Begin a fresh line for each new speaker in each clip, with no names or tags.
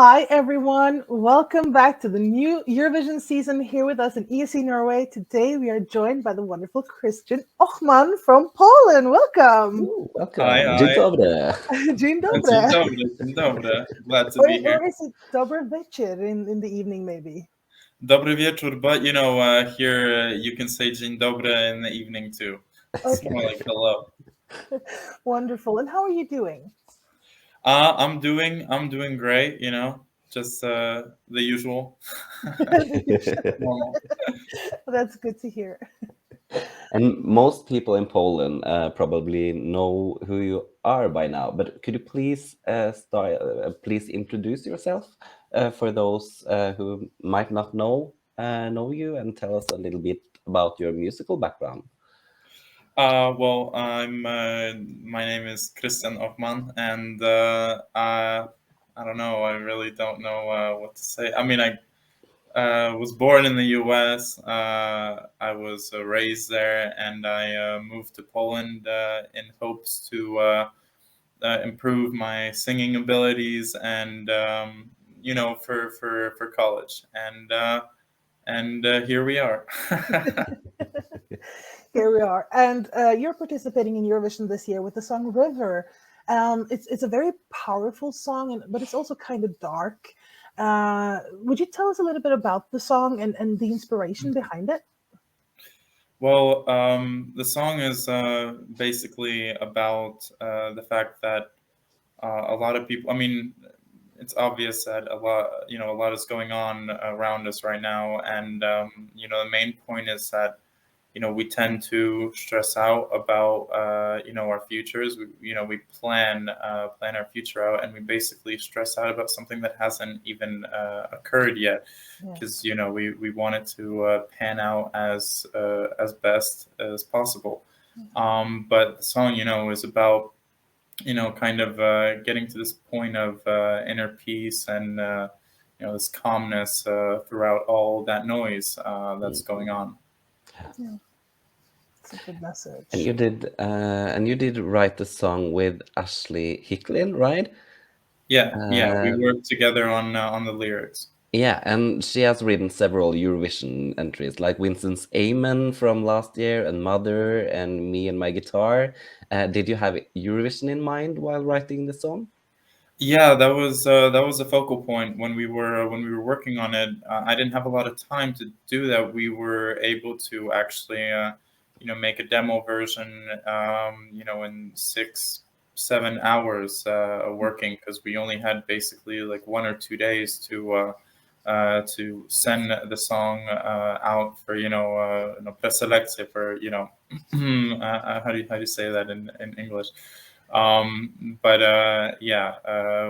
Hi, everyone. Welcome back to the new Eurovision season here with us in ESC Norway. Today, we are joined by the wonderful Krystian Ochman from Poland. Welcome.
Ooh,
Hi,
welcome. Dzień
hi.
dobry.
Dzień
Dzień
dobry.
dobry, dzień dobry. Glad to
Or,
be here.
or is it dobry wieczór in the evening, maybe?
Dobry wieczór, but here you can say dzień dobry in the evening too. It's more like hello.
Wonderful. And how are you doing?
I'm doing great. Just the usual. Normal.
That's good to hear.
And most people in Poland probably know who you are by now. But could you please please introduce yourself for those who might not know you, and tell us a little bit about your musical background?
Well, my name is Krystian Ochman, and I don't know. I really don't know what to say. I mean, I was born in the U.S. I was raised there, and I moved to Poland in hopes to improve my singing abilities and for college. And here we are.
Here we are. And you're participating in Eurovision this year with the song River. It's a very powerful song, but it's also kind of dark. Would you tell us a little bit about the song and the inspiration behind it?
Well, the song is basically about the fact that a lot of people. I mean, it's obvious that a lot is going on around us right now, and the main point is that we tend to stress out about our futures. We plan our future out, and we basically stress out about something that hasn't even occurred yet, because we want it to pan out as best as possible. But the song is about kind of getting to this point of inner peace and this calmness throughout all that noise that's going on.
Yeah. It's a good message.
And you did write the song with Ashley Hicklin, right?
Yeah, we worked together on the lyrics.
Yeah, and she has written several Eurovision entries, like Winston's Amen from last year, and Mother, and Me and My Guitar. Did you have Eurovision in mind while writing the song?
Yeah, that was a focal point when we were working on it. I didn't have a lot of time to do that. We were able to actually make a demo version in 6-7 hours working, because we only had basically like 1 or 2 days to send the song out for preselekcja for how do you say that in English? But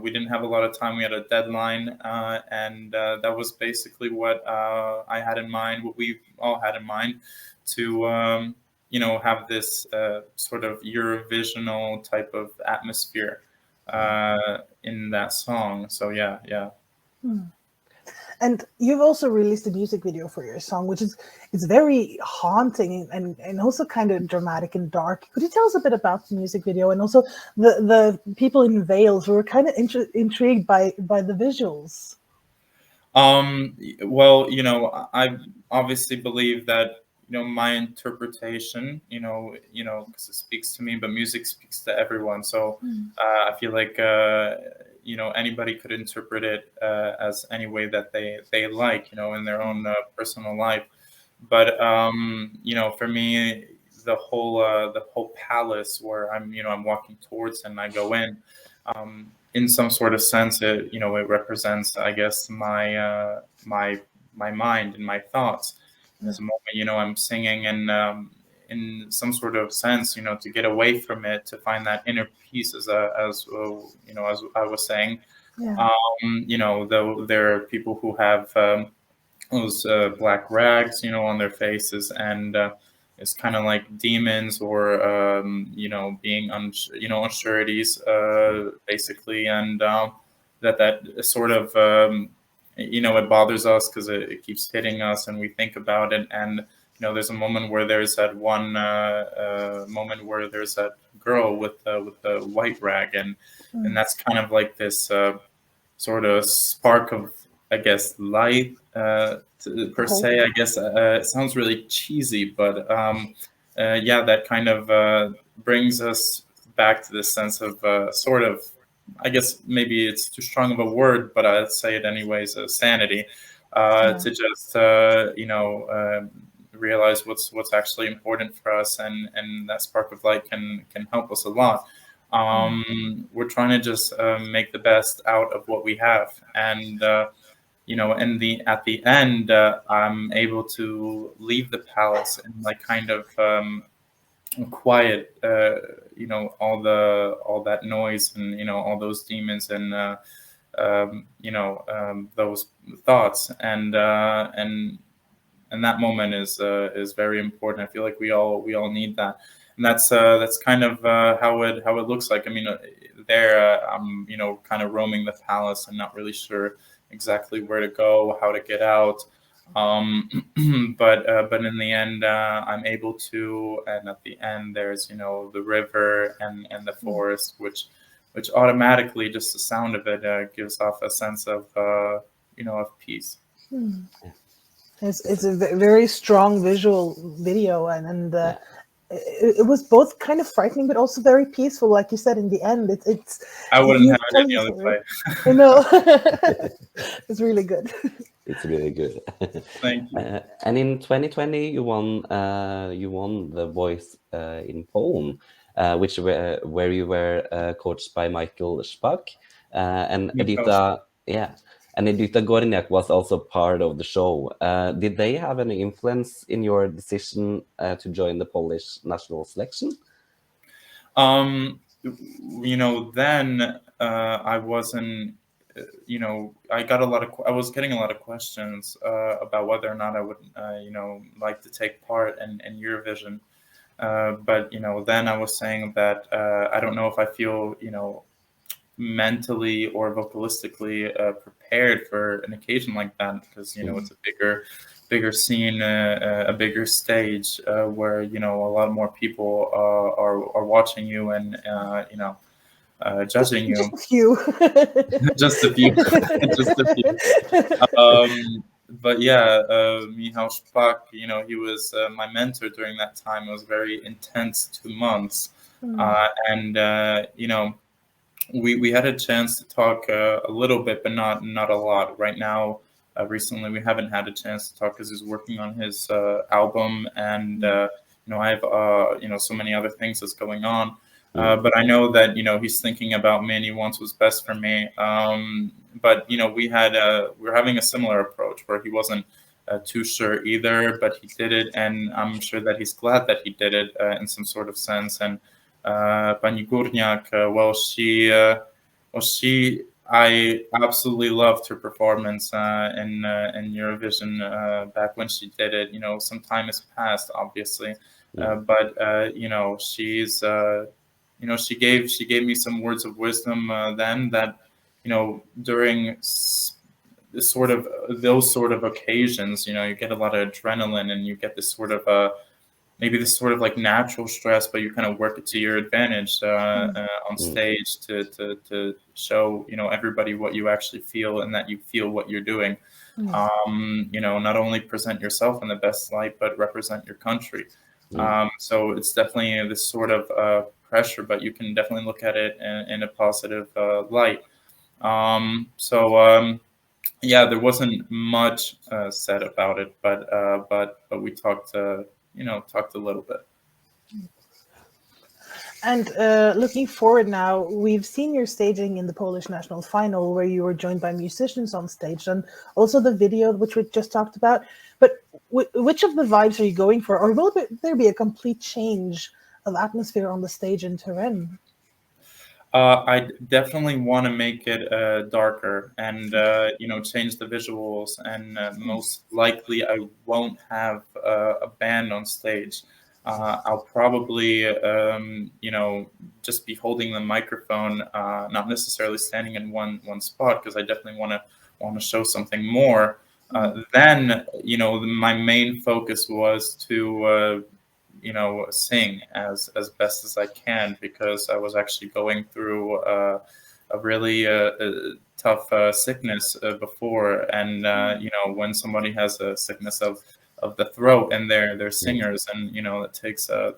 we didn't have a lot of time. We had a deadline, and that was basically what I had in mind, what we all had in mind, to have this sort of Eurovisional type of atmosphere in that song. So yeah.
And you've also released a music video for your song, which it's very haunting and also kind of dramatic and dark. Could you tell us a bit about the music video, and also the people in Wales who were kind of intrigued by the visuals?
Well, I obviously believe that my interpretation, because it speaks to me, but music speaks to everyone. So I feel like anybody could interpret it as any way that they like, in their own personal life. But for me, the whole palace where I'm walking towards and I go in some sort of sense, it represents, I guess, my mind and my thoughts. There's a moment, I'm singing, and in some sort of sense, to get away from it, to find that inner peace, as I was saying.
Yeah.
Though there are people who have those black rags, on their faces, and it's kind of like demons, or being unsureties, basically, and that sort of it bothers us because it keeps hitting us, and we think about it. And there's a moment where there's that one moment where there's that girl with the white rag, and that's kind of like this sort of spark of, I guess, light per se. I guess it sounds really cheesy, but yeah, that kind of brings us back to this sense of sort of, I guess maybe it's too strong of a word, but I'd say it anyways, sanity, to just realize what's actually important for us, and that spark of light can help us a lot. We're trying to just make the best out of what we have, and at the end, I'm able to leave the palace and like kind of quiet, all that noise and all those demons and those thoughts, and that moment is very important. I feel like we all need that, and that's kind of how it looks like. I mean, I'm kind of roaming the palace and not really sure exactly where to go, how to get out. But in the end, I'm able to, and at the end there's the river and the forest, which automatically, just the sound of it gives off a sense of of peace.
It's a very strong visual video, and it was both kind of frightening but also very peaceful, like you said. In the end, it's
I wouldn't have it any other way.
I know. It's really good.
It's really good.
Thank you.
And in 2020, you won The Voice in Poland, where you were coached by Michael Szpak, and Edita. Yeah. And Edita Gorniak was also part of the show. Did they have any influence in your decision to join the Polish national selection?
Then I wasn't. I was getting a lot of questions about whether or not I would, like to take part in Eurovision. But then I was saying that I don't know if I feel, mentally or vocalistically prepared for an occasion like that, because it's a bigger scene, a bigger stage, where a lot more people are watching you and judging you.
Just a few.
Just a few. Just a few. But yeah, Michał Szpak, he was my mentor during that time. It was very intense 2 months, and we had a chance to talk a little bit, but not a lot. Right now, recently, we haven't had a chance to talk because he's working on his album, and I have so many other things that's going on. But I know that he's thinking about me and he wants what's best for me. But we're having a similar approach where he wasn't too sure either, but he did it, and I'm sure that he's glad that he did it in some sort of sense. And Pani Górniak, I absolutely loved her performance in Eurovision back when she did it. Some time has passed, obviously, but she's she gave me some words of wisdom then, that during those sort of occasions, you get a lot of adrenaline and you get this sort of maybe this sort of like natural stress, but you kind of work it to your advantage on stage to show everybody what you actually feel, and that you feel what you're doing. Not only present yourself in the best light, but represent your country. So it's definitely this sort of pressure, but you can definitely look at it in a positive light. Yeah, there wasn't much said about it, but we talked talked a little bit.
And looking forward now, we've seen your staging in the Polish national final, where you were joined by musicians on stage, and also the video, which we just talked about. But which of the vibes are you going for? Or will there be a complete change of atmosphere on the stage in Turin?
I definitely want to make it darker and change the visuals, and most likely I won't have a band on stage. I'll probably just be holding the microphone, not necessarily standing in one spot, because I definitely want to show something more. Then my main focus was to sing as best as I can, because I was actually going through a really tough sickness before, and you know, when somebody has a sickness of the throat and they're singers, and you know, it takes a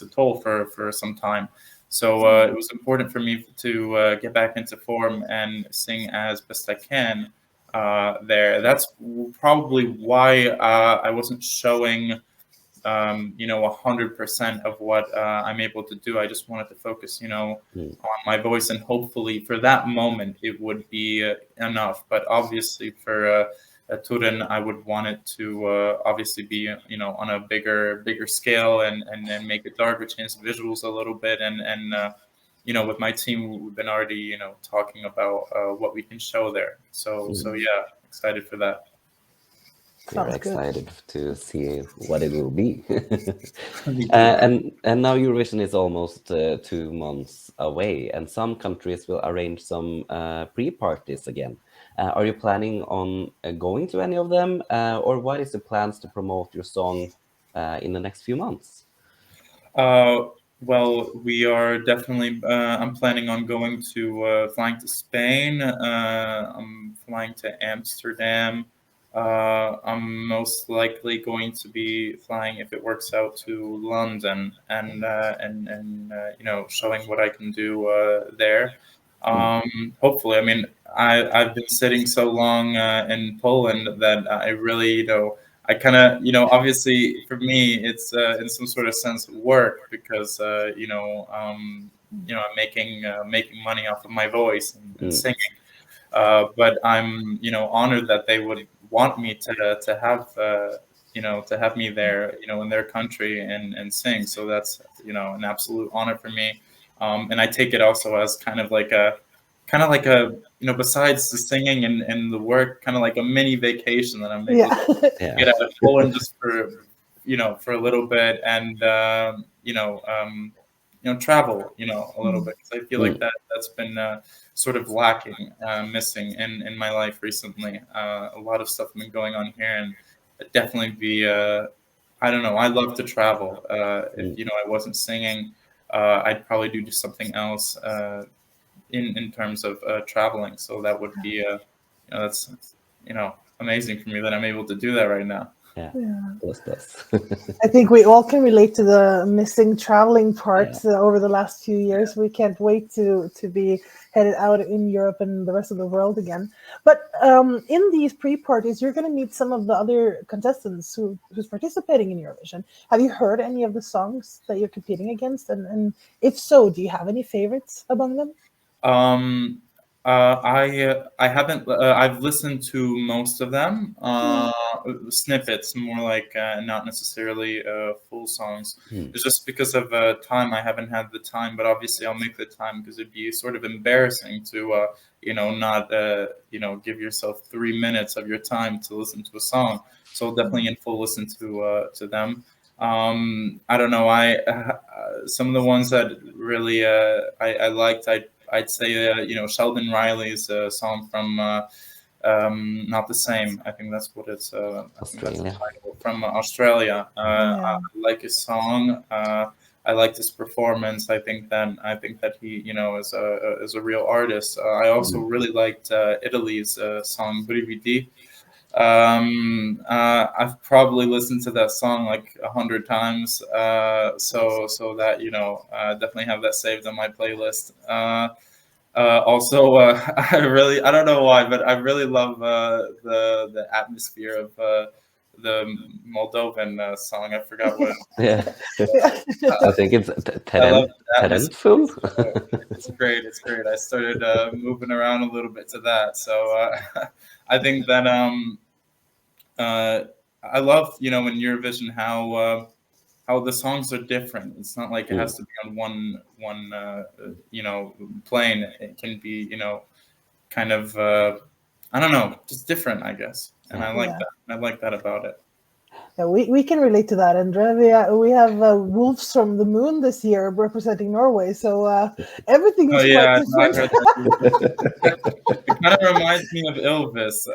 toll for some time. So it was important for me to get back into form and sing as best I can there. That's probably why I wasn't showing you know, 100% of what I'm able to do. I just wanted to focus, you know, on my voice, and hopefully for that moment it would be enough. But obviously for Turin, I would want it to obviously be, you know, on a bigger scale, and then make it darker, change the visuals a little bit, and you know, with my team, we've been already, you know, talking about what we can show there. So yeah, excited for that.
We're
Sounds good.
excited to see what it will be. And now Eurovision is almost 2 months away, and some countries will arrange some pre-parties again. Are you planning on going to any of them, or what is the plans to promote your song in the next few months?
Well, we are definitely. I'm planning on going to flying to Spain. I'm flying to Amsterdam. I'm most likely going to be flying, if it works out, to London, and you know, showing what I can do there. Hopefully, I mean, I've been sitting so long in Poland that I really, you know, I kind of, you know, obviously for me, it's in some sort of sense work, because you know, I'm making money off of my voice and singing. But I'm, you know, honored that they would want me to have you know, to have me there, you know, in their country, and sing. So that's, you know, an absolute honor for me. And I take it also as kind of like a you know, besides the singing and the work, kind of like a mini vacation that I'm able to get out of Poland just for, you know, for a little bit, and you know, travel, you know, a little bit, because I feel like that's been sort of lacking, missing in my life recently. A lot of stuff been going on here, and it'd definitely be I don't know. I love to travel. If, you know, I wasn't singing, I'd probably do just something else in terms of traveling. So that would be you know, that's, you know, amazing for me that I'm able to do that right now.
Yeah. Plus.
I think we all can relate to the missing traveling part over the last few years. We can't wait to be headed out in Europe and the rest of the world again. But in these pre-parties, you're going to meet some of the other contestants who's participating in Eurovision. Have you heard any of the songs that you're competing against? And if so, do you have any favorites among them?
I haven't. I've listened to most of them. Snippets, more like not necessarily full songs. It's just because of time. I haven't had the time, but obviously I'll make the time, because it'd be sort of embarrassing to you know, not you know, give yourself 3 minutes of your time to listen to a song. So I'll definitely in full listen to them. I don't know. Some of the ones that really I liked. I'd say you know, Sheldon Riley's song from Not the Same. I think that's what it's. I think that's the title, from Australia. I like his song. I liked his performance. I think that he, you know, is a real artist. I also really liked Italy's song Brividi. I've probably listened to that song like 100 times. So that, you know, definitely have that saved on my playlist. Also, I don't know why, but I really love the atmosphere of the Moldovan song. I forgot what.
I think it's Talentful.
It's great. It's great. I started moving around a little bit to that. So I think that I love, you know, in Eurovision how the songs are different. It's not like it has to be on one you know, plane. It can be, you know, kind of I don't know, just different, I guess. And I like that. I like that about it.
Yeah, we can relate to that, Andrea. We have Wolves from the Moon this year representing Norway, so everything is quite different.
It kind of reminds me of Elvis.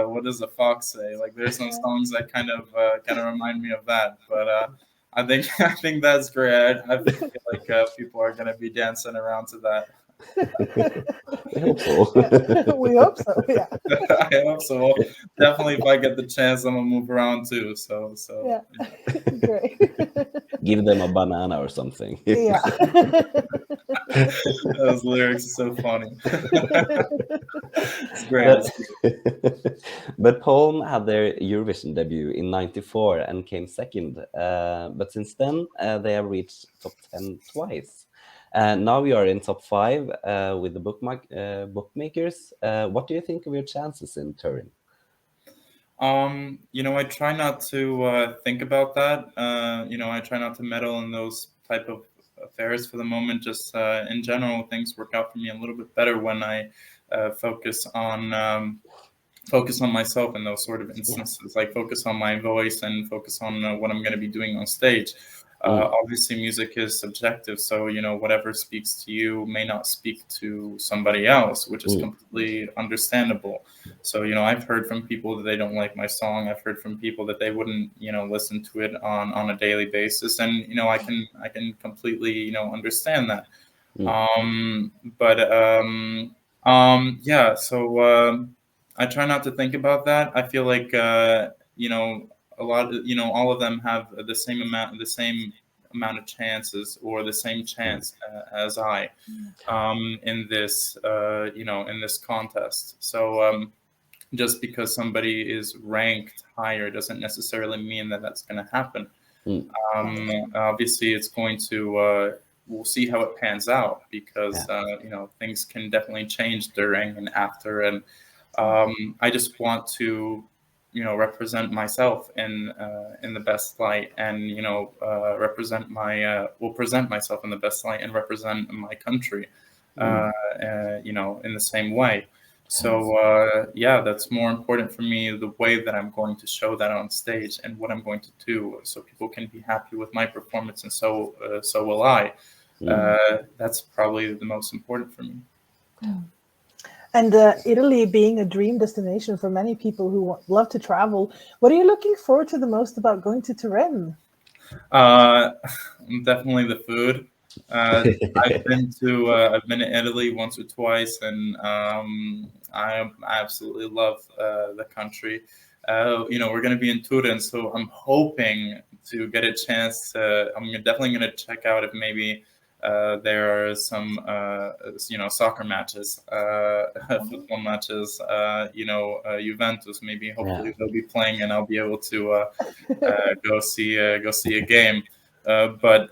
What does the fox say? Like, there's some songs that kind of remind me of that. But I think that's great. I feel like people are going to be dancing around to that.
I hope so.
We hope so. Yeah.
I hope so. Well, definitely, if I get the chance, I'm gonna move around too. So
Yeah. Great.
Give them a banana or something.
Yeah.
Those lyrics are so funny. It's great.
But Poland had their Eurovision debut in '94 and came second. But since then, they have reached top 10 twice. Now we are in top 5 with the bookmakers. What do you think of your chances in Turin?
I try not to think about that. I try not to meddle in those type of affairs for the moment. Just in general, things work out for me a little bit better when I focus on myself in those sort of instances. Like focus on my voice and focus on what I'm going to be doing on stage. Obviously, music is subjective, so whatever speaks to you may not speak to somebody else, which is completely understandable. So I've heard from people that they don't like my song. I've heard from people that they wouldn't listen to it on a daily basis, and I can completely understand that. Yeah. So I try not to think about that. I feel like a lot of, all of them have the same amount of chances, or the same chance as I in this in this contest. So just because somebody is ranked higher doesn't necessarily mean that that's going to happen. Obviously, it's going to. We'll see how it pans out, because things can definitely change during and after, and I just want to represent myself in the best light, and represent my present myself in the best light and represent my country in the same way. So yeah, that's more important for me, the way that I'm going to show that on stage and what I'm going to do, so people can be happy with my performance, and so will I. That's probably the most important for me.
And Italy being a dream destination for many people who love to travel, what are you looking forward to the most about going to Turin?
Definitely the food. I've been to Italy once or twice, and I absolutely love the country. We're going to be in Turin, so I'm hoping to get a chance to. I'm definitely going to check out if maybe there are some soccer matches, football matches. Juventus, maybe hopefully they'll be playing, and I'll be able to go see a game. But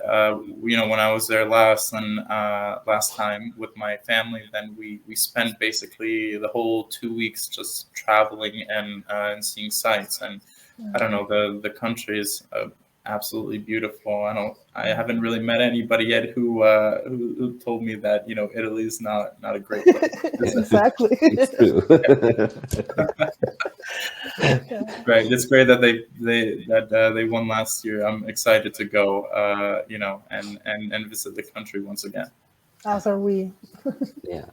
when I was there last time with my family, then we spent basically the whole 2 weeks just traveling and seeing sights. And I don't know, the country is absolutely beautiful. I haven't really met anybody yet who told me that Italy is not a great place.
Exactly.
It's true.
Right, it's great that they won last year. I'm excited to go, and visit the country once again.
As are we.
Yeah.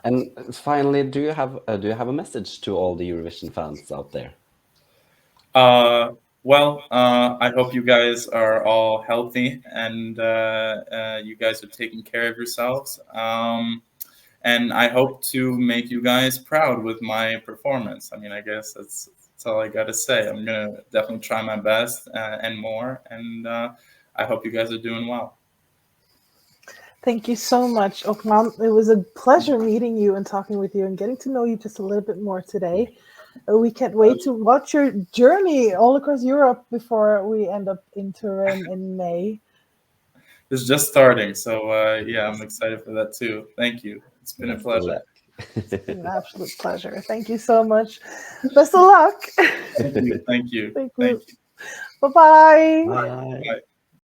And finally, do you have a message to all the Eurovision fans out there?
Well, I hope you guys are all healthy, and you guys are taking care of yourselves. And I hope to make you guys proud with my performance. I mean, I guess that's all I got to say. I'm going to definitely try my best and more. And I hope you guys are doing well.
Thank you so much, Ochman. It was a pleasure meeting you and talking with you and getting to know you just a little bit more today. We can't wait to watch your journey all across Europe before we end up in Turin in May.
It's just starting. So yeah, I'm excited for that too. Thank you. It's been a pleasure.
It's been an absolute pleasure. Thank you so much. Best of luck.
Thank you. Thank you.
Thank you. Bye-bye.
Bye.
Bye.